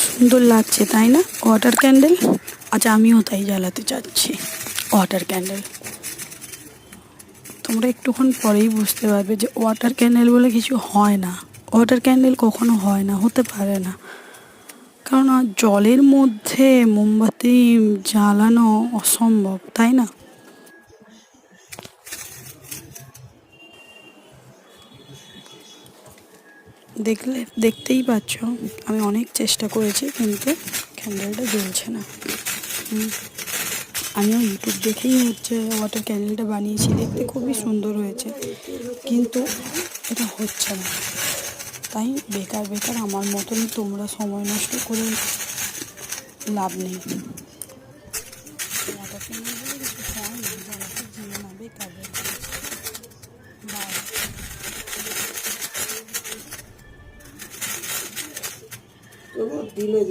সুন্দর লাগছে তাই না ওয়াটার ক্যান্ডেল। আচ্ছা আমিও তাই জ্বালাতে চাচ্ছি ওয়াটার ক্যান্ডেল। তোমরা একটুক্ষণ পরেই বুঝতে পারবে যে ওয়াটার ক্যান্ডেল বলে কিছু হয় না। ওয়াটার ক্যান্ডেল কখনো হয় না, হতে পারে না। কারণ জলের মধ্যে মোমবাতি জ্বালানো অসম্ভব, তাই না? দেখতেই পাচ্ছ আমি অনেক চেষ্টা করেছি কিন্তু ক্যান্ডেলটা জ্বলছে না। আমিও ইউটিউব দেখেই ওয়াটার ক্যান্ডেলটা বানিয়েছি, দেখতে খুবই সুন্দর হয়েছে, কিন্তু এটা হচ্ছে না। তাই বেকার বেকার আমার মতন তোমরা সময় নষ্ট করে লাভ নেই। ওয়াটার ক্যান্ডেল বলে কিছু হয় না, জ্বালাতে যেও না, বেকার বেকার। বাই। দিলে